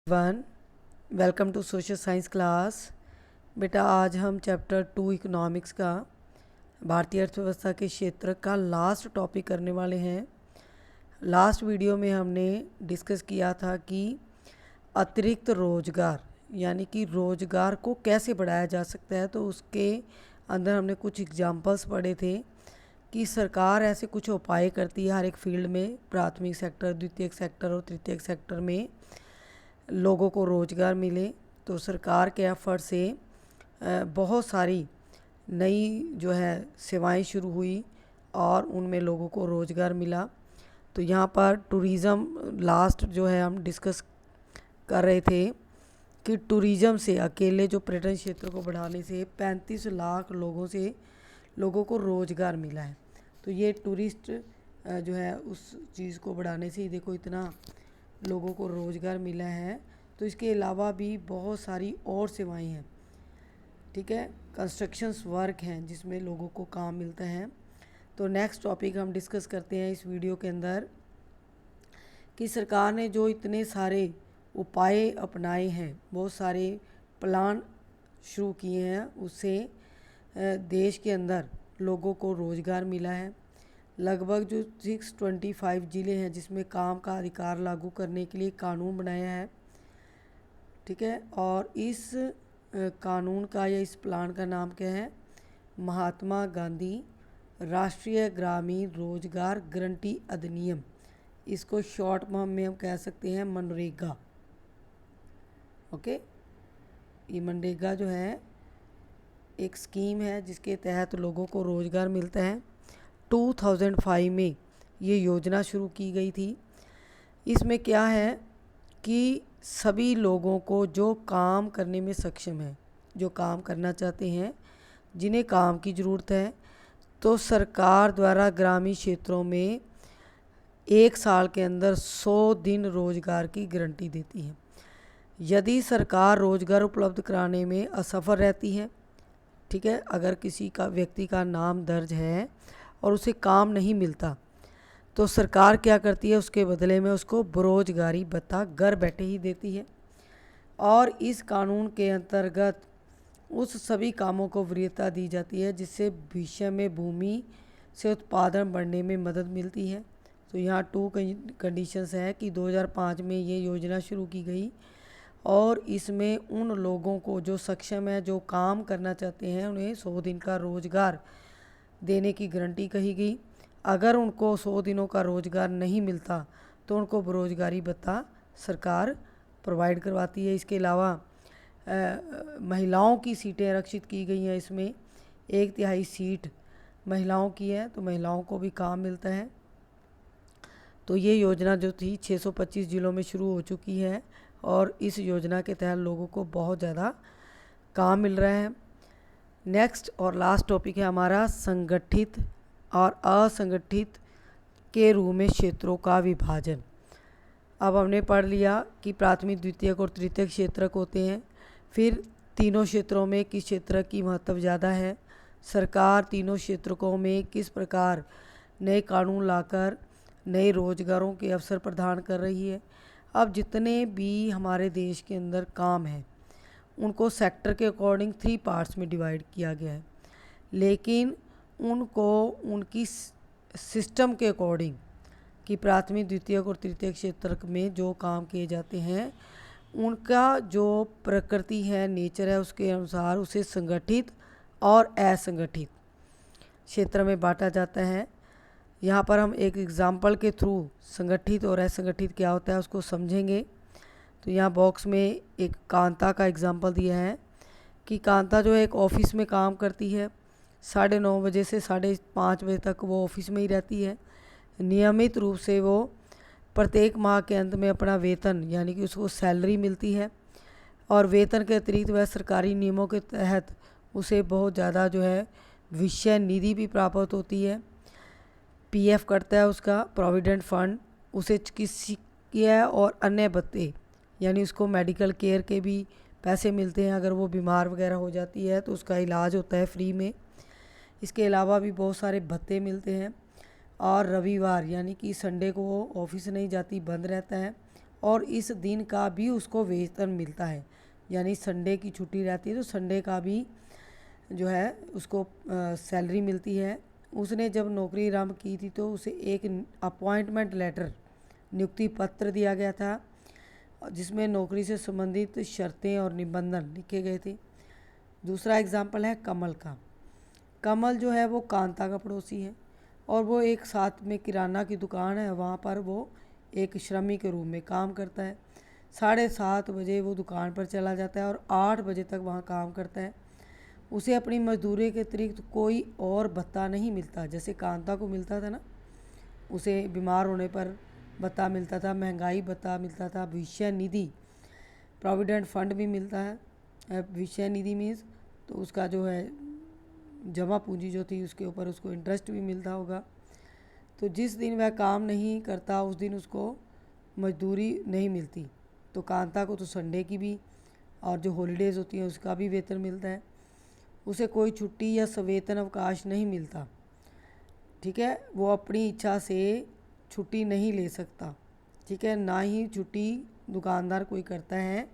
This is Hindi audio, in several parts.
One welcome to social science class. बेटा आज हम चैप्टर 2 इकोनॉमिक्स का भारतीय अर्थव्यवस्था के क्षेत्र का लास्ट टॉपिक करने वाले हैं। लास्ट वीडियो में हमने डिस्कस किया था कि अतिरिक्त रोजगार यानी कि रोजगार को कैसे बढ़ाया जा सकता है। तो उसके अंदर हमने कुछ एग्जांपल्स पढ़े थे कि सरकार ऐसे कुछ उपाय करती है हर एक फील्ड में, प्राथमिक सेक्टर, द्वितीयक सेक्टर और तृतीयक सेक्टर में लोगों को रोज़गार मिले। तो सरकार के एफर्ट से बहुत सारी नई जो है सेवाएं शुरू हुई और उनमें लोगों को रोज़गार मिला। तो यहाँ पर टूरिज़्म लास्ट जो है हम डिस्कस कर रहे थे कि टूरिज़्म से अकेले जो पर्यटन क्षेत्र को बढ़ाने से 35 लाख लोगों को रोज़गार मिला है। तो ये टूरिस्ट जो है उस चीज़ को बढ़ाने से ही देखो इतना लोगों को रोज़गार मिला है। तो इसके अलावा भी बहुत सारी और सेवाएं हैं, ठीक है, कंस्ट्रक्शंस वर्क हैं जिसमें लोगों को काम मिलता है। तो नेक्स्ट टॉपिक हम डिस्कस करते हैं इस वीडियो के अंदर कि सरकार ने जो इतने सारे उपाय अपनाए हैं, बहुत सारे प्लान शुरू किए हैं, उससे देश के अंदर लोगों को रोज़गार मिला है। लगभग जो 625 ज़िले हैं जिसमें काम का अधिकार लागू करने के लिए कानून बनाया है, ठीक है। और इस कानून का या इस प्लान का नाम क्या है? महात्मा गांधी राष्ट्रीय ग्रामीण रोजगार गारंटी अधिनियम। इसको शॉर्ट फॉर्म में हम कह सकते हैं मनरेगा। ओके, ये मनरेगा जो है एक स्कीम है जिसके तहत लोगों को रोज़गार मिलता है। 2005 में ये योजना शुरू की गई थी। इसमें क्या है कि सभी लोगों को जो काम करने में सक्षम है, जो काम करना चाहते हैं, जिन्हें काम की ज़रूरत है, तो सरकार द्वारा ग्रामीण क्षेत्रों में 1 साल के अंदर 100 दिन रोज़गार की गारंटी देती है। यदि सरकार रोज़गार उपलब्ध कराने में असफल रहती है, ठीक है, अगर किसी का व्यक्ति का नाम दर्ज है और उसे काम नहीं मिलता, तो सरकार क्या करती है, उसके बदले में उसको बेरोजगारी भत्ता घर बैठे ही देती है। और इस कानून के अंतर्गत उस सभी कामों को वरीयता दी जाती है जिससे भविष्य में भूमि से उत्पादन बढ़ने में मदद मिलती है। तो यहाँ 2 कंडीशंस है कि 2005 में ये योजना शुरू की गई और इसमें उन लोगों को जो सक्षम है, जो काम करना चाहते हैं, उन्हें 100 दिन का रोज़गार देने की गारंटी कही गई। अगर उनको 100 दिनों का रोज़गार नहीं मिलता तो उनको बेरोजगारी भत्ता सरकार प्रोवाइड करवाती है। इसके अलावा महिलाओं की सीटें आरक्षित की गई हैं। इसमें 1/3 सीट महिलाओं की है, तो महिलाओं को भी काम मिलता है। तो ये योजना जो थी 625 ज़िलों में शुरू हो चुकी है और इस योजना के तहत लोगों को बहुत ज़्यादा काम मिल रहा है। नेक्स्ट और लास्ट टॉपिक है हमारा संगठित और असंगठित के रूप में क्षेत्रों का विभाजन। अब हमने पढ़ लिया कि प्राथमिक, द्वितीयक और तृतीयक क्षेत्रक होते हैं। फिर तीनों क्षेत्रों में किस क्षेत्र की महत्व ज़्यादा है, सरकार तीनों क्षेत्रकों में किस प्रकार नए कानून लाकर नए रोजगारों के अवसर प्रदान कर रही है। अब जितने भी हमारे देश के अंदर काम है उनको सेक्टर के अकॉर्डिंग 3 पार्ट्स में डिवाइड किया गया है, लेकिन उनको उनकी सिस्टम के अकॉर्डिंग कि प्राथमिक, द्वितीयक और तृतीयक क्षेत्र में जो काम किए जाते हैं उनका जो प्रकृति है, नेचर है, उसके अनुसार उसे संगठित और असंगठित क्षेत्र में बांटा जाता है। यहाँ पर हम एक एग्जाम्पल के थ्रू संगठित और असंगठित क्या होता है उसको समझेंगे। तो यहाँ बॉक्स में एक कांता का एग्जाम्पल दिया है कि कांता जो है एक ऑफिस में काम करती है, 9:30 बजे से 5:30 बजे तक वो ऑफिस में ही रहती है। नियमित रूप से वो प्रत्येक माह के अंत में अपना वेतन यानी कि उसको सैलरी मिलती है और वेतन के अतिरिक्त वह सरकारी नियमों के तहत उसे बहुत ज़्यादा जो है भविष्य निधि भी प्राप्त होती है। पीएफ कटता है उसका, प्रोविडेंट फंड, उसे चिकित्सीय और अन्य भत्ते यानी उसको मेडिकल केयर के भी पैसे मिलते हैं। अगर वो बीमार वगैरह हो जाती है तो उसका इलाज होता है फ्री में। इसके अलावा भी बहुत सारे भत्ते मिलते हैं। और रविवार यानी कि संडे को वो ऑफिस नहीं जाती, बंद रहता है और इस दिन का भी उसको वेतन मिलता है, यानी संडे की छुट्टी रहती है तो संडे का भी जो है उसको सैलरी मिलती है। उसने जब नौकरी आरंभ की थी तो उसे एक अपॉइंटमेंट लेटर, नियुक्ति पत्र दिया गया था, जिसमें नौकरी से संबंधित शर्तें और निबंधन लिखे गए थे। दूसरा एग्जाम्पल है कमल का। कमल जो है वो कांता का पड़ोसी है और वो एक साथ में किराना की दुकान है, वहाँ पर वो एक श्रमिक के रूप में काम करता है। 7:30 बजे वो दुकान पर चला जाता है और 8 बजे तक वहाँ काम करता है। उसे अपनी मजदूरी के अतिरिक्त कोई और भत्ता नहीं मिलता, जैसे कांता को मिलता था ना, उसे बीमार होने पर भत्ता मिलता था, महंगाई भत्ता मिलता था, भविष्य निधि प्रोविडेंट फंड भी मिलता है। भविष्य निधि मीन्स तो उसका जो है जमा पूंजी जो थी उसके ऊपर उसको इंटरेस्ट भी मिलता होगा। तो जिस दिन वह काम नहीं करता उस दिन उसको मजदूरी नहीं मिलती। तो कांता को तो संडे की भी और जो हॉलीडेज़ होती हैं उसका भी वेतन मिलता है। उसे कोई छुट्टी या सवेतन अवकाश नहीं मिलता, ठीक है, वो अपनी इच्छा से छुट्टी नहीं ले सकता, ठीक है, ना ही छुट्टी दुकानदार कोई करता है।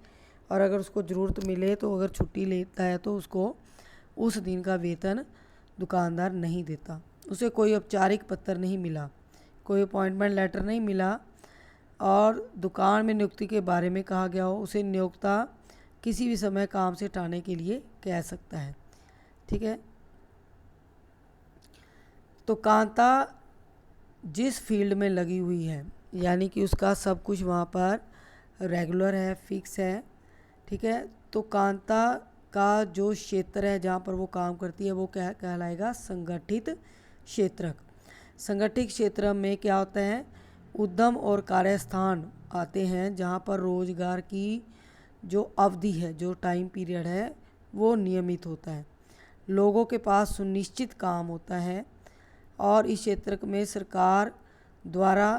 और अगर उसको ज़रूरत मिले तो अगर छुट्टी लेता है तो उसको उस दिन का वेतन दुकानदार नहीं देता। उसे कोई औपचारिक पत्र नहीं मिला, कोई अपॉइंटमेंट लेटर नहीं मिला और दुकान में नियुक्ति के बारे में कहा गया हो, उसे नियोक्ता किसी भी समय काम से हटाने के लिए कह सकता है, ठीक है। तो कांता जिस फील्ड में लगी हुई है, यानी कि उसका सब कुछ वहाँ पर रेगुलर है, फिक्स है, ठीक है, तो कांता का जो क्षेत्र है जहाँ पर वो काम करती है वो क्या कहलाएगा, संगठित क्षेत्रक। संगठित क्षेत्र में क्या होता है, उद्यम और कार्यस्थान आते हैं जहाँ पर रोजगार की जो अवधि है, जो टाइम पीरियड है वो नियमित होता है, लोगों के पास सुनिश्चित काम होता है और इस क्षेत्र में सरकार द्वारा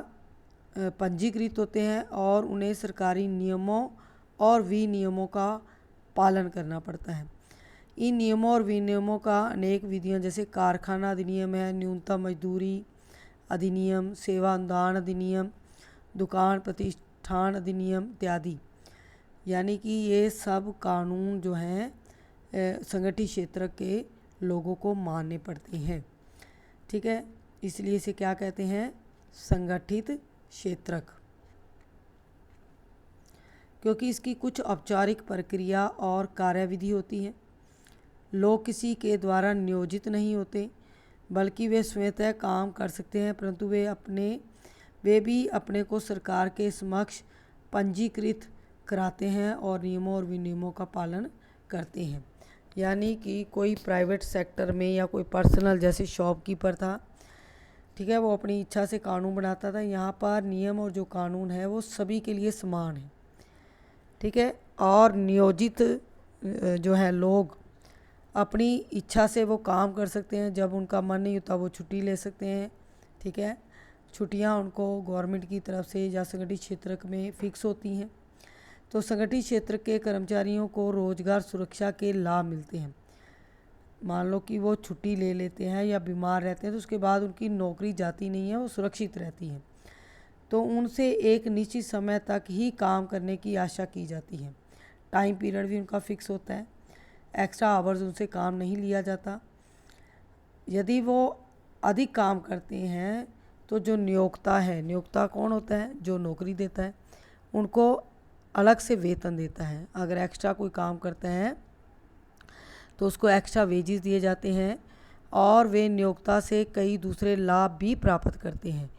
पंजीकृत होते हैं और उन्हें सरकारी नियमों और विनियमों का पालन करना पड़ता है। इन नियमों और विनियमों का अनेक विधियां जैसे कारखाना अधिनियम है, न्यूनतम मजदूरी अधिनियम, सेवा अनुदान अधिनियम, दुकान प्रतिष्ठान अधिनियम इत्यादि, यानी कि ये सब कानून जो हैं संगठित क्षेत्र के लोगों को मानने पड़ते हैं, ठीक है, इसलिए इसे क्या कहते हैं, संगठित क्षेत्रक, क्योंकि इसकी कुछ औपचारिक प्रक्रिया और कार्यविधि होती है। लोग किसी के द्वारा नियोजित नहीं होते बल्कि वे स्वतः काम कर सकते हैं, परंतु वे भी अपने को सरकार के समक्ष पंजीकृत कराते हैं और नियमों और विनियमों का पालन करते हैं। यानी कि कोई प्राइवेट सेक्टर में या कोई पर्सनल जैसे शॉपकीपर था, ठीक है, वो अपनी इच्छा से कानून बनाता था। यहाँ पर नियम और जो कानून है वो सभी के लिए समान है, ठीक है, और नियोजित जो है लोग अपनी इच्छा से वो काम कर सकते हैं, जब उनका मन नहीं होता वो छुट्टी ले सकते हैं, ठीक है, छुट्टियां उनको गवर्नमेंट की तरफ से या संगठित क्षेत्र में फ़िक्स होती हैं। तो संगठित क्षेत्र के कर्मचारियों को रोज़गार सुरक्षा के लाभ मिलते हैं। मान लो कि वो छुट्टी ले लेते हैं या बीमार रहते हैं तो उसके बाद उनकी नौकरी जाती नहीं है, वो सुरक्षित रहती है, तो उनसे एक निश्चित समय तक ही काम करने की आशा की जाती है। टाइम पीरियड भी उनका फिक्स होता है, एक्स्ट्रा आवर्स उनसे काम नहीं लिया जाता। यदि वो अधिक काम करते हैं तो जो नियोक्ता है, नियोक्ता कौन होता है, जो नौकरी देता है, उनको अलग से वेतन देता है। अगर एक्स्ट्रा कोई काम करते हैं तो उसको एक्स्ट्रा वेजेस दिए जाते हैं और वे नियोक्ता से कई दूसरे लाभ भी प्राप्त करते हैं।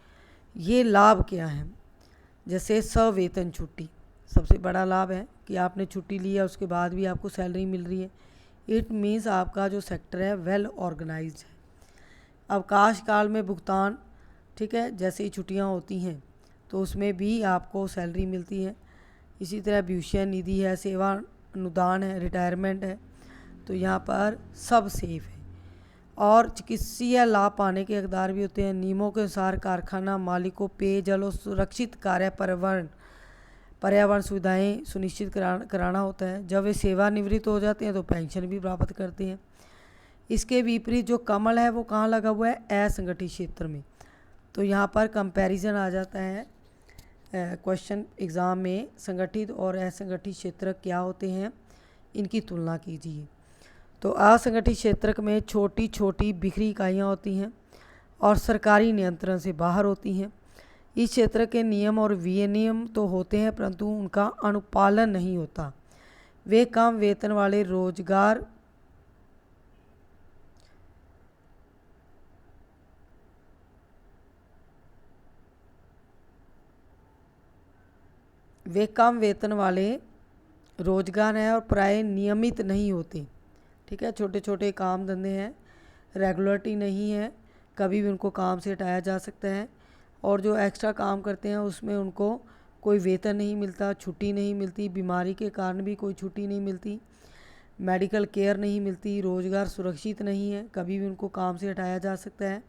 ये लाभ क्या हैं, जैसे सवेतन छुट्टी सबसे बड़ा लाभ है कि आपने छुट्टी ली है उसके बाद भी आपको सैलरी मिल रही है। इट मीन्स आपका जो सेक्टर है वेल ऑर्गेनाइज्ड है। अवकाश काल में भुगतान, ठीक है, जैसे ही छुट्टियां होती हैं तो उसमें भी आपको सैलरी मिलती है। इसी तरह भविष्य निधि है, सेवा अनुदान है, रिटायरमेंट है, तो यहाँ पर सब सेफ है। और चिकित्सीय लाभ पाने के हकदार भी होते हैं। नियमों के अनुसार कारखाना मालिक को पेयजल और सुरक्षित कार्य पर्यावरण सुविधाएं सुनिश्चित कराना होता है। जब वे सेवानिवृत्त हो जाते हैं तो पेंशन भी प्राप्त करते हैं। इसके विपरीत जो कमल है वो कहाँ लगा हुआ है, असंगठित क्षेत्र में, तो यहाँ पर कंपैरिजन आ जाता है क्वेश्चन एग्ज़ाम में संगठित और असंगठित क्षेत्रक क्या होते हैं, इनकी तुलना कीजिए। तो असंगठित क्षेत्रक में छोटी छोटी बिखरी इकाइयाँ होती हैं और सरकारी नियंत्रण से बाहर होती हैं। इस क्षेत्र के नियम और विनियम तो होते हैं परंतु उनका अनुपालन नहीं होता। वे कम वेतन वाले रोजगार हैं और प्राय नियमित नहीं होते। ठीक है, छोटे छोटे काम धंधे हैं, रेगुलरिटी नहीं है, कभी भी उनको काम से हटाया जा सकता है। और जो एक्स्ट्रा काम करते हैं उसमें उनको कोई वेतन नहीं मिलता, छुट्टी नहीं मिलती, बीमारी के कारण भी कोई छुट्टी नहीं मिलती, मेडिकल केयर नहीं मिलती, रोज़गार सुरक्षित नहीं है, कभी भी उनको काम से हटाया जा सकता है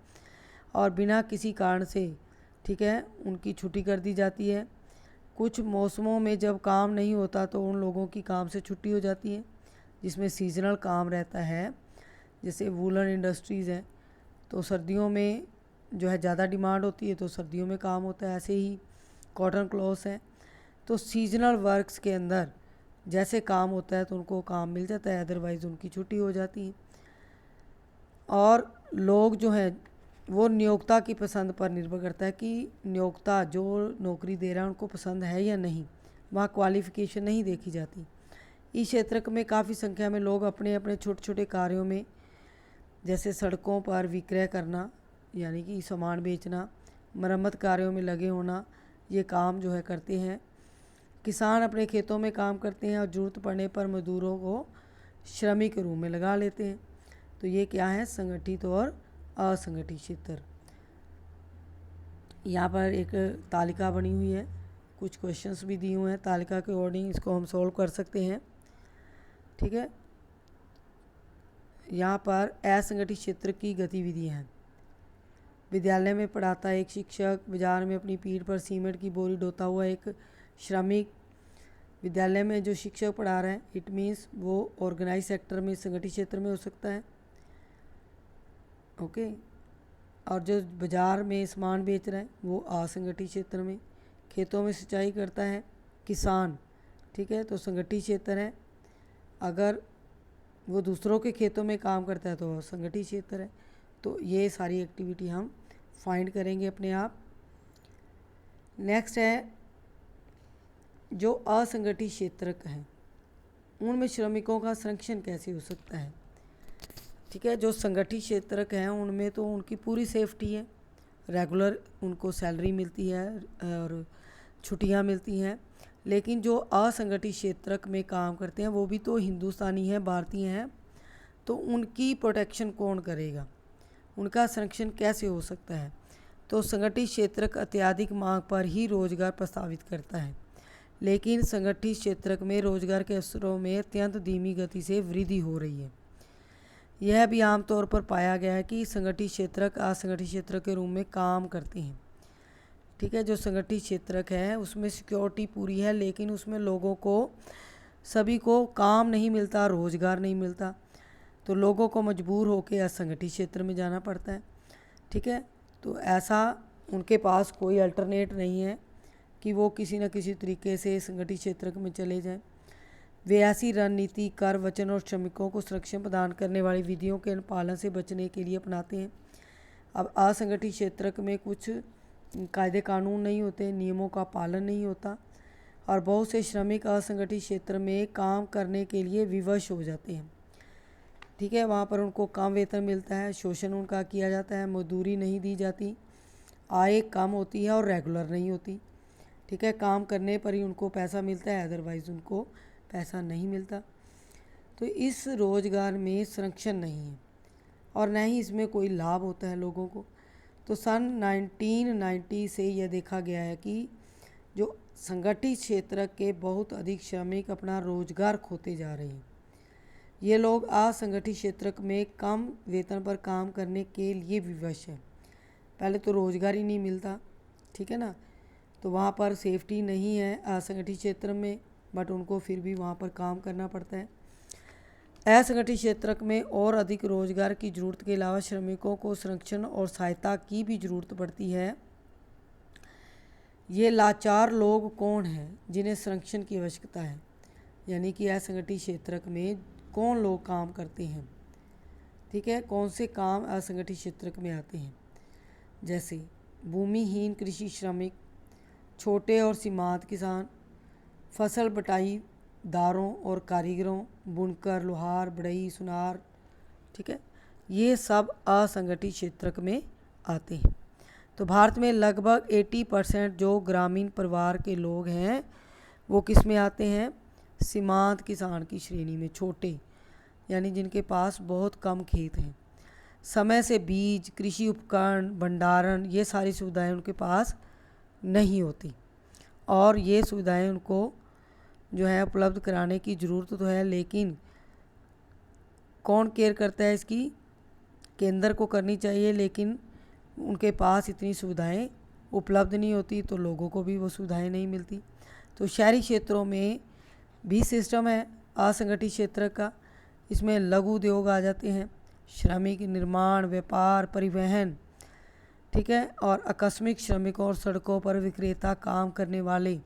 और बिना किसी कारण से, ठीक है, उनकी छुट्टी कर दी जाती है। कुछ मौसमों में जब काम नहीं होता तो उन लोगों की काम से छुट्टी हो जाती है, जिसमें सीजनल काम रहता है, जैसे वूलन इंडस्ट्रीज़ हैं, तो सर्दियों में जो है ज़्यादा डिमांड होती है तो सर्दियों में काम होता है। ऐसे ही कॉटन क्लॉथ्स हैं, तो सीजनल वर्क्स के अंदर जैसे काम होता है तो उनको काम मिल जाता है, अदरवाइज़ उनकी छुट्टी हो जाती है। और लोग जो हैं वो नियोक्ता की पसंद पर निर्भर करता है कि नियोक्ता जो नौकरी दे रहा है उनको पसंद है या नहीं, वहाँ क्वालिफ़िकेशन नहीं देखी जाती। इस क्षेत्र में काफ़ी संख्या में लोग अपने अपने छोटे छोटे कार्यों में, जैसे सड़कों पर विक्रय करना यानी कि सामान बेचना, मरम्मत कार्यों में लगे होना, ये काम जो है करते हैं। किसान अपने खेतों में काम करते हैं और ज़रूरत पड़ने पर मज़दूरों को श्रमिक के रूप में लगा लेते हैं। तो ये क्या है, संगठित और असंगठित क्षेत्र। यहाँ पर एक तालिका बनी हुई है, कुछ क्वेश्चंस भी दिए हुए हैं, तालिका के अकॉर्डिंग इसको हम सॉल्व कर सकते हैं। ठीक है, यहाँ पर असंगठित क्षेत्र की गतिविधियाँ हैं। विद्यालय में पढ़ाता एक शिक्षक, बाजार में अपनी पीठ पर सीमेंट की बोरी ढोता हुआ एक श्रमिक। विद्यालय में जो शिक्षक पढ़ा रहे हैं, इट मीन्स वो ऑर्गेनाइज सेक्टर में, संगठित क्षेत्र में हो सकता है। ओके, और जो बाज़ार में सामान बेच रहे हैं वो असंगठित क्षेत्र में। खेतों में सिंचाई करता है किसान, ठीक है, तो संगठित क्षेत्र है। अगर वो दूसरों के खेतों में काम करता है तो संगठित क्षेत्र है। तो ये सारी एक्टिविटी हम फाइंड करेंगे अपने आप। नेक्स्ट है जो असंगठित क्षेत्र हैं उनमें श्रमिकों का संरक्षण कैसे हो सकता है। ठीक है, जो संगठित क्षेत्र हैं उनमें तो उनकी पूरी सेफ्टी है, रेगुलर उनको सैलरी मिलती है और छुट्टियां मिलती हैं। लेकिन जो असंगठित क्षेत्र में काम करते हैं वो भी तो हिंदुस्तानी हैं, भारतीय हैं, तो उनकी प्रोटेक्शन कौन करेगा, उनका संरक्षण कैसे हो सकता है। तो संगठित क्षेत्र अत्यधिक मांग पर ही रोजगार प्रस्तावित करता है, लेकिन संगठित क्षेत्र में रोजगार के अवसरों में अत्यंत धीमी गति से वृद्धि हो रही है। यह भी आमतौर पर पाया गया है कि संगठित क्षेत्र असंगठित क्षेत्र के रूप में काम करते हैं। ठीक है, जो संगठित क्षेत्र है उसमें सिक्योरिटी पूरी है, लेकिन उसमें लोगों को, सभी को काम नहीं मिलता, रोज़गार नहीं मिलता, तो लोगों को मजबूर होकर असंगठित क्षेत्र में जाना पड़ता है। ठीक है, तो ऐसा उनके पास कोई अल्टरनेट नहीं है कि वो किसी न किसी तरीके से संगठित क्षेत्र में चले जाएं। वे ऐसी रणनीति, कर, वचन और श्रमिकों को संरक्षण प्रदान करने वाली विधियों के अनुपालन से बचने के लिए अपनाते हैं। अब असंगठित क्षेत्र में कुछ कायदे कानून नहीं होते, नियमों का पालन नहीं होता और बहुत से श्रमिक असंगठित क्षेत्र में काम करने के लिए विवश हो जाते हैं। ठीक है, वहाँ पर उनको कम वेतन मिलता है, शोषण उनका किया जाता है, मजदूरी नहीं दी जाती, आय कम होती है और रेगुलर नहीं होती। ठीक है, काम करने पर ही उनको पैसा मिलता है, अदरवाइज़ उनको पैसा नहीं मिलता। तो इस रोज़गार में संरक्षण नहीं है और न ही इसमें कोई लाभ होता है लोगों को। तो सन 1990 से यह देखा गया है कि जो संगठित क्षेत्र के बहुत अधिक श्रमिक अपना रोज़गार खोते जा रहे हैं। ये लोग असंगठित क्षेत्र में कम वेतन पर काम करने के लिए विवश हैं। पहले तो रोज़गार ही नहीं मिलता, ठीक है ना, तो वहाँ पर सेफ्टी नहीं है असंगठित क्षेत्र में, बट उनको फिर भी वहाँ पर काम करना पड़ता है। असंगठित क्षेत्र में और अधिक रोजगार की ज़रूरत के अलावा श्रमिकों को संरक्षण और सहायता की भी ज़रूरत पड़ती है। ये लाचार लोग कौन हैं जिन्हें संरक्षण की आवश्यकता है, यानी कि असंगठित क्षेत्र में कौन लोग काम करते हैं। ठीक है, कौन से काम असंगठित क्षेत्र में आते हैं, जैसे भूमिहीन कृषि श्रमिक, छोटे और सीमांत किसान, फसल बटाईदारों और कारीगरों, बुनकर, लोहार, बढ़ई, सुनार। ठीक है, ये सब असंगठित क्षेत्र में आते हैं। तो भारत में लगभग 80% जो ग्रामीण परिवार के लोग हैं वो किस में आते हैं, सीमांत किसान की श्रेणी में, छोटे यानी जिनके पास बहुत कम खेत हैं। समय से बीज, कृषि उपकरण, भंडारण, ये सारी सुविधाएं उनके पास नहीं होती, और ये सुविधाएं उनको जो है उपलब्ध कराने की ज़रूरत तो है, लेकिन कौन केयर करता है इसकी, केंद्र को करनी चाहिए, लेकिन उनके पास इतनी सुविधाएं उपलब्ध नहीं होती, तो लोगों को भी वो सुविधाएं नहीं मिलती। तो शहरी क्षेत्रों में भी सिस्टम है असंगठित क्षेत्र का, इसमें लघु उद्योग आ जाते हैं, श्रमिक, निर्माण, व्यापार, परिवहन। ठीक है, और आकस्मिक श्रमिकों और सड़कों पर विक्रेता काम करने वाले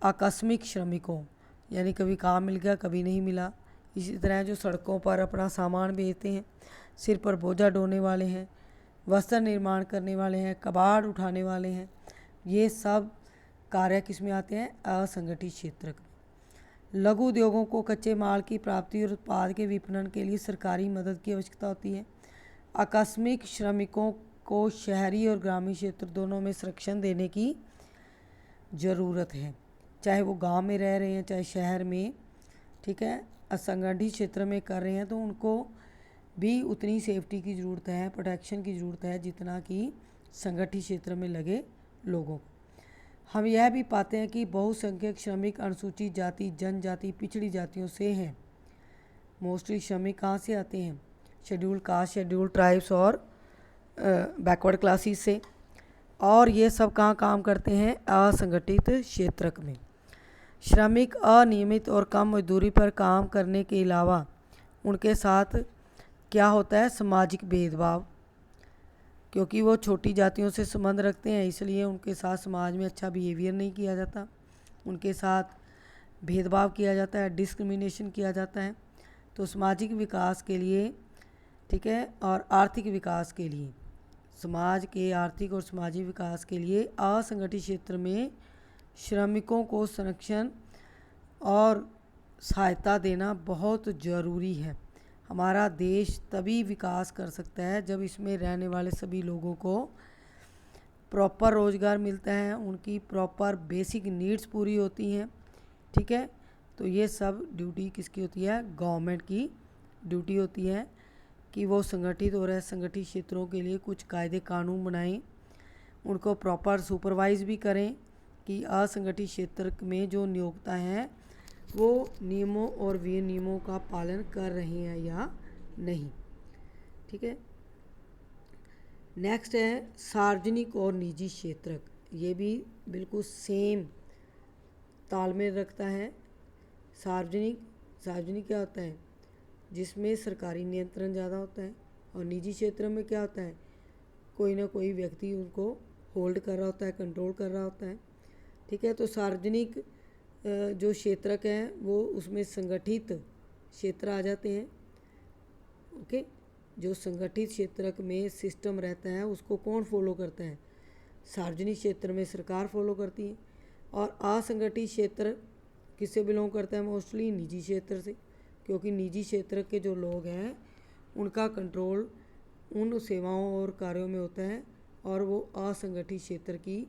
आकस्मिक श्रमिकों, यानी कभी काम मिल गया कभी नहीं मिला। इसी तरह जो सड़कों पर अपना सामान बेचते हैं, सिर पर बोझा ढोने वाले हैं, वस्त्र निर्माण करने वाले हैं, कबाड़ उठाने वाले हैं, ये सब कार्य किस में आते हैं, असंगठित क्षेत्र में। लघु उद्योगों को कच्चे माल की प्राप्ति और उत्पाद के विपणन के लिए सरकारी मदद की आवश्यकता होती है। आकस्मिक श्रमिकों को शहरी और ग्रामीण क्षेत्र दोनों में संरक्षण देने की ज़रूरत है, चाहे वो गांव में रह रहे हैं चाहे शहर में। ठीक है, असंगठित क्षेत्र में कर रहे हैं तो उनको भी उतनी सेफ्टी की ज़रूरत है, प्रोटेक्शन की ज़रूरत है, जितना कि संगठित क्षेत्र में लगे लोगों को। हम यह भी पाते हैं कि बहुसंख्यक श्रमिक अनुसूचित जाति, जनजाति, पिछड़ी जातियों से हैं। मोस्टली श्रमिक कहाँ से आते हैं, शेड्यूल कास्ट, शेड्यूल ट्राइब्स और बैकवर्ड क्लासेस से, और ये सब कहाँ काम करते हैं, असंगठित क्षेत्र में। श्रमिक अनियमित और कम मजदूरी पर काम करने के अलावा उनके साथ क्या होता है, सामाजिक भेदभाव, क्योंकि वो छोटी जातियों से संबंध रखते हैं, इसलिए उनके साथ समाज में अच्छा बिहेवियर नहीं किया जाता, उनके साथ भेदभाव किया जाता है, डिस्क्रिमिनेशन किया जाता है। तो सामाजिक विकास के लिए, ठीक है, और आर्थिक विकास के लिए, समाज के आर्थिक और सामाजिक विकास के लिए असंगठित क्षेत्र में श्रमिकों को संरक्षण और सहायता देना बहुत ज़रूरी है। हमारा देश तभी विकास कर सकता है जब इसमें रहने वाले सभी लोगों को प्रॉपर रोज़गार मिलता है, उनकी प्रॉपर बेसिक नीड्स पूरी होती हैं। ठीक है, तो ये सब ड्यूटी किसकी होती है, गवर्नमेंट की ड्यूटी होती है कि वो संगठित और असंगठित क्षेत्रों के लिए कुछ कायदे कानून बनाएं, उनको प्रॉपर सुपरवाइज़ भी करें कि असंगठित क्षेत्र में जो नियोक्ता हैं वो नियमों और विनियमों का पालन कर रहे हैं या नहीं। ठीक है, नेक्स्ट है सार्वजनिक और निजी क्षेत्र, ये भी बिल्कुल सेम तालमेल रखता है। सार्वजनिक क्या होता है, जिसमें सरकारी नियंत्रण ज़्यादा होता है, और निजी क्षेत्र में क्या होता है, कोई ना कोई व्यक्ति उनको होल्ड कर रहा होता है, कंट्रोल कर रहा होता है। ठीक है, तो सार्वजनिक जो क्षेत्रक हैं वो उसमें संगठित क्षेत्र आ जाते हैं। ओके, जो संगठित क्षेत्रक में सिस्टम रहता है उसको कौन फॉलो करता है, सार्वजनिक क्षेत्र में सरकार फॉलो करती है, और असंगठित क्षेत्र किससे बिलोंग करता है, मोस्टली निजी क्षेत्र से, क्योंकि निजी क्षेत्र के जो लोग हैं उनका कंट्रोल उन सेवाओं और कार्यों में होता है, और वो असंगठित क्षेत्र की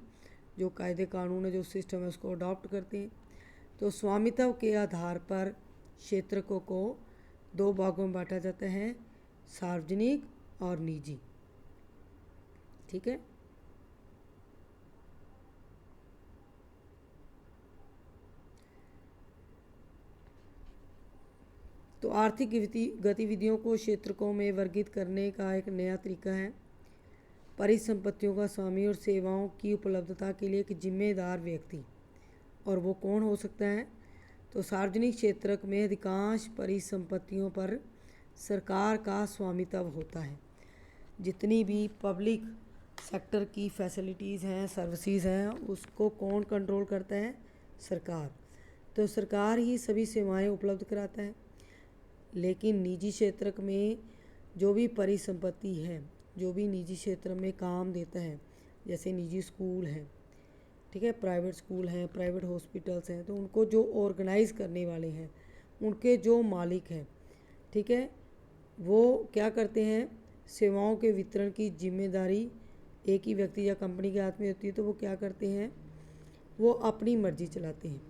जो कायदे कानून है, जो सिस्टम है, उसको अडॉप्ट करते हैं। तो स्वामित्व के आधार पर क्षेत्रकों को दो भागों में बांटा जाता है, सार्वजनिक और निजी। ठीक है, तो आर्थिक गतिविधियों को क्षेत्रकों में वर्गीकृत करने का एक नया तरीका है। परिसंपत्तियों का स्वामी और सेवाओं की उपलब्धता के लिए एक जिम्मेदार व्यक्ति, और वो कौन हो सकता है, तो सार्वजनिक क्षेत्र में अधिकांश परिसंपत्तियों पर सरकार का स्वामित्व होता है। जितनी भी पब्लिक सेक्टर की फैसिलिटीज़ हैं, सर्विसेज हैं, उसको कौन कंट्रोल करता है? सरकार। तो सरकार ही सभी सेवाएं उपलब्ध कराता है। लेकिन निजी क्षेत्र में जो भी परिसंपत्ति है, जो भी निजी क्षेत्र में काम देता है, जैसे निजी स्कूल हैं, ठीक है, प्राइवेट स्कूल हैं, प्राइवेट हॉस्पिटल्स हैं, तो उनको जो ऑर्गेनाइज़ करने वाले हैं, उनके जो मालिक हैं, ठीक है, वो क्या करते हैं? सेवाओं के वितरण की जिम्मेदारी एक ही व्यक्ति या कंपनी के हाथ में होती है। तो वो क्या करते हैं? वो अपनी मर्जी चलाते हैं,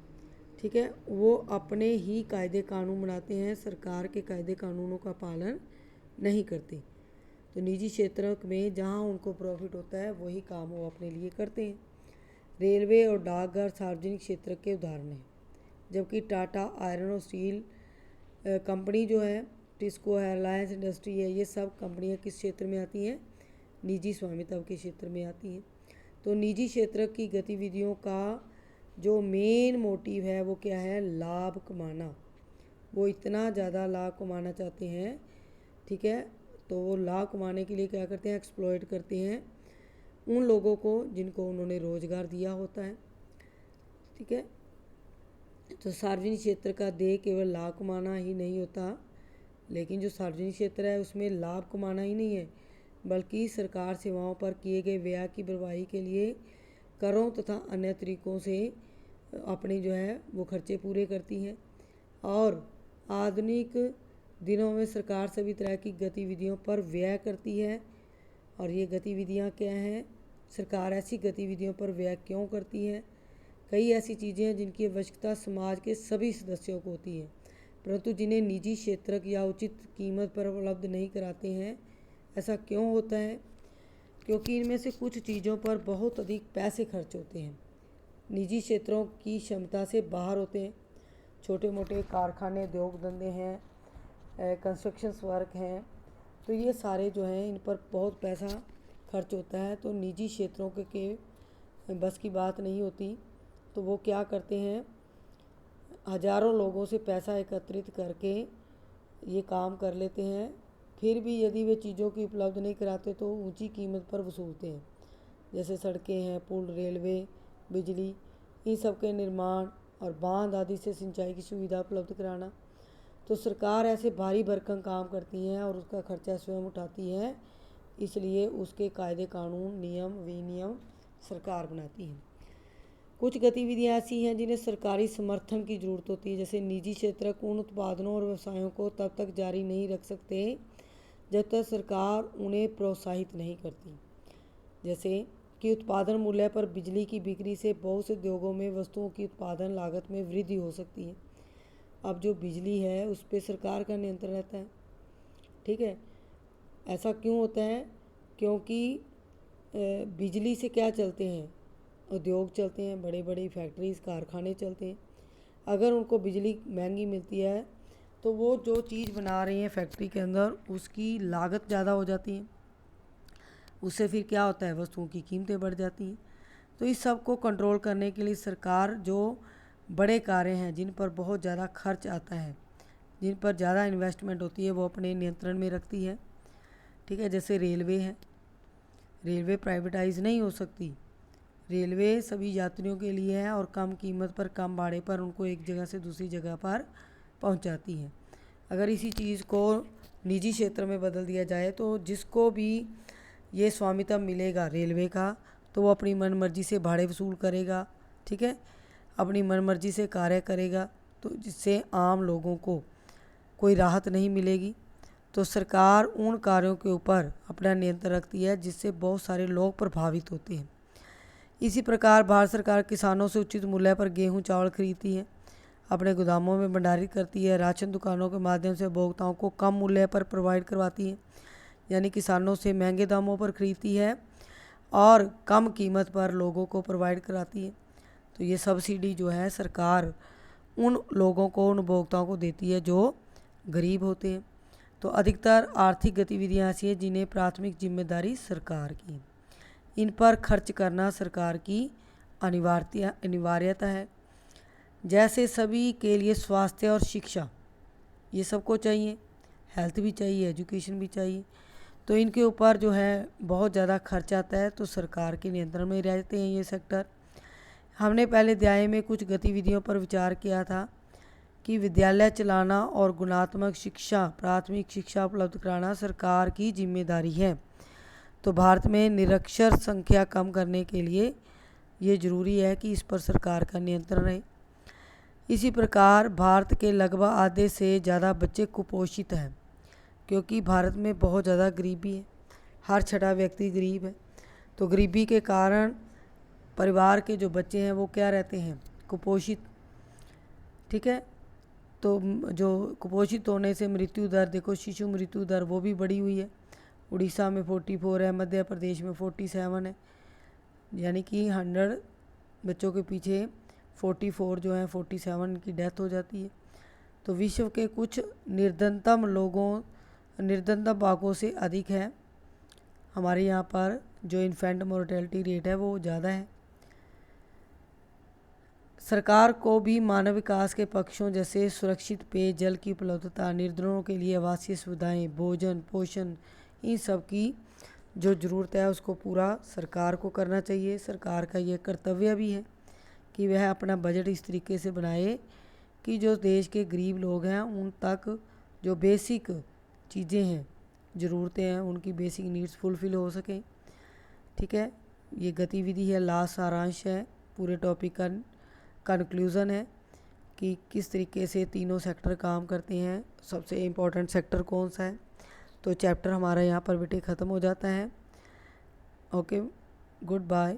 ठीक है, वो अपने ही कायदे कानून बनाते हैं, सरकार के कायदे कानूनों का पालन नहीं करते। तो निजी क्षेत्र में जहाँ उनको प्रॉफिट होता है वही काम वो अपने लिए करते हैं। रेलवे और डाकघर सार्वजनिक क्षेत्र के उदाहरण हैं, जबकि टाटा आयरन और स्टील कंपनी जो है, टिस्को है, रिलायंस इंडस्ट्री है, ये सब कंपनियां किस क्षेत्र में आती हैं? निजी स्वामित्व के क्षेत्र में आती हैं। तो निजी क्षेत्र की गतिविधियों का जो मेन मोटिव है वो क्या है? लाभ कमाना। वो इतना ज़्यादा लाभ कमाना चाहते हैं, ठीक है, तो वो लाभ कमाने के लिए क्या करते हैं? एक्सप्लॉइट करते हैं उन लोगों को जिनको उन्होंने रोज़गार दिया होता है, ठीक है। तो सार्वजनिक क्षेत्र का ध्येय केवल लाभ कमाना ही नहीं होता, लेकिन जो सार्वजनिक क्षेत्र है उसमें लाभ कमाना ही नहीं है, बल्कि सरकार सेवाओं पर किए गए व्यय की भरपाई के लिए करों तथा अन्य तरीक़ों से अपने जो है वो खर्चे पूरे करती है। और आधुनिक दिनों में सरकार सभी तरह की गतिविधियों पर व्यय करती है। और ये गतिविधियाँ क्या हैं? सरकार ऐसी गतिविधियों पर व्यय क्यों करती है? कई ऐसी चीज़ें हैं जिनकी आवश्यकता समाज के सभी सदस्यों को होती है, परंतु जिन्हें निजी क्षेत्र या उचित कीमत पर उपलब्ध नहीं कराते हैं। ऐसा क्यों होता है? क्योंकि इनमें से कुछ चीज़ों पर बहुत अधिक पैसे खर्च होते हैं, निजी क्षेत्रों की क्षमता से बाहर होते हैं। छोटे मोटे कारखाने, उद्योग धंधे हैं, कंस्ट्रक्शंस वर्क हैं, तो ये सारे जो हैं इन पर बहुत पैसा खर्च होता है। तो निजी क्षेत्रों के बस की बात नहीं होती, तो वो क्या करते हैं? हज़ारों लोगों से पैसा एकत्रित करके ये काम कर लेते हैं। फिर भी यदि वे चीज़ों की उपलब्ध नहीं कराते तो ऊंची कीमत पर वसूलते हैं, जैसे सड़कें हैं, पुल, रेलवे, बिजली, इन सब के निर्माण और बांध आदि से सिंचाई की सुविधा उपलब्ध कराना। तो सरकार ऐसे भारी भरकम काम करती हैं और उसका खर्चा स्वयं उठाती है, इसलिए उसके कायदे कानून, नियम विनियम सरकार बनाती है। कुछ गतिविधियाँ ऐसी हैं जिन्हें सरकारी समर्थन की ज़रूरत होती है, जैसे निजी क्षेत्र उन उत्पादनों और व्यवसायों को तब तक जारी नहीं रख सकते जब तक सरकार उन्हें प्रोत्साहित नहीं करती। जैसे कि उत्पादन मूल्य पर बिजली की बिक्री से बहुत से उद्योगों में वस्तुओं की उत्पादन लागत में वृद्धि हो सकती है। अब जो बिजली है उस पर सरकार का नियंत्रण रहता है, ठीक है। ऐसा क्यों होता है? क्योंकि बिजली से क्या चलते हैं? उद्योग चलते हैं, बड़े बड़ी फैक्ट्रीज, कारखाने चलते हैं। अगर उनको बिजली महंगी मिलती है तो वो जो चीज़ बना रही हैं फैक्ट्री के अंदर उसकी लागत ज़्यादा हो जाती है, उससे फिर क्या होता है? वस्तुओं की कीमतें बढ़ जाती हैं। तो इस सब को कंट्रोल करने के लिए सरकार जो बड़े कार्य हैं जिन पर बहुत ज़्यादा खर्च आता है, जिन पर ज़्यादा इन्वेस्टमेंट होती है, वो अपने नियंत्रण में रखती है, ठीक है। जैसे रेलवे है, रेलवे प्राइवेटाइज नहीं हो सकती। रेलवे सभी यात्रियों के लिए है और कम कीमत पर, कम भाड़े पर उनको एक जगह से दूसरी जगह पर पहुंचाती है। अगर इसी चीज़ को निजी क्षेत्र में बदल दिया जाए तो जिसको भी ये स्वामित्व मिलेगा रेलवे का, तो वो अपनी मनमर्जी से भाड़े वसूल करेगा, ठीक है, अपनी मनमर्जी से कार्य करेगा, तो जिससे आम लोगों को कोई राहत नहीं मिलेगी। तो सरकार उन कार्यों के ऊपर अपना नियंत्रण रखती है जिससे बहुत सारे लोग प्रभावित होते हैं। इसी प्रकार भारत सरकार किसानों से उचित मूल्य पर गेहूं, चावल खरीदती है, अपने गोदामों में भंडारित करती है, राशन दुकानों के माध्यम से उपभोक्ताओं को कम मूल्य पर प्रोवाइड करवाती है, यानी किसानों से महंगे दामों पर खरीदती है और कम कीमत पर लोगों को प्रोवाइड कराती है। तो ये सब्सिडी जो है सरकार उन लोगों को, उन उपभोक्ताओं को देती है जो गरीब होते हैं। तो अधिकतर आर्थिक गतिविधियाँ ऐसी हैं जिन्हें प्राथमिक जिम्मेदारी सरकार की, इन पर खर्च करना सरकार की अनिवार्यता है। जैसे सभी के लिए स्वास्थ्य और शिक्षा, ये सबको चाहिए, हेल्थ भी चाहिए, एजुकेशन भी चाहिए। तो इनके ऊपर जो है बहुत ज़्यादा खर्च आता है, तो सरकार के नियंत्रण में रहते हैं ये सेक्टर। हमने पहले अध्याय में कुछ गतिविधियों पर विचार किया था कि विद्यालय चलाना और गुणात्मक शिक्षा, प्राथमिक शिक्षा उपलब्ध कराना सरकार की जिम्मेदारी है। तो भारत में निरक्षर संख्या कम करने के लिए ये ज़रूरी है कि इस पर सरकार का नियंत्रण रहे। इसी प्रकार भारत के लगभग आधे से ज़्यादा बच्चे कुपोषित हैं, क्योंकि भारत में बहुत ज़्यादा गरीबी है, हर छठा व्यक्ति गरीब है। तो गरीबी के कारण परिवार के जो बच्चे हैं वो क्या रहते हैं, कुपोषित। ठीक है, तो जो कुपोषित होने से मृत्यु दर देखो, शिशु मृत्यु दर वो भी बढ़ी हुई है। उड़ीसा में 44 है, मध्य प्रदेश में 47 है, यानी कि 100 बच्चों के पीछे 44 जो है 47 की डेथ हो जाती है। तो विश्व के कुछ निर्धनतम भागों से अधिक है। हमारे यहाँ पर जो इन्फेंट मोर्टेलिटी रेट है वो ज़्यादा है। सरकार को भी मानव विकास के पक्षों जैसे सुरक्षित पेयजल की उपलब्धता, निर्धनों के लिए आवासीय सुविधाएं, भोजन, पोषण, इन सब की जो ज़रूरत है उसको पूरा सरकार को करना चाहिए। सरकार का ये कर्तव्य भी है कि वह अपना बजट इस तरीके से बनाए कि जो देश के गरीब लोग हैं उन तक जो बेसिक चीज़ें हैं, ज़रूरतें हैं, उनकी बेसिक नीड्स फुलफ़िल हो सकें। ठीक है, ये गतिविधि है, लास्ट सारांश है, पूरे टॉपिक का कंक्लूज़न है कि किस तरीके से तीनों सेक्टर काम करते हैं, सबसे इम्पोर्टेंट सेक्टर कौन सा है। तो चैप्टर हमारा यहाँ पर बेटे ख़त्म हो जाता है। Okay, good bye.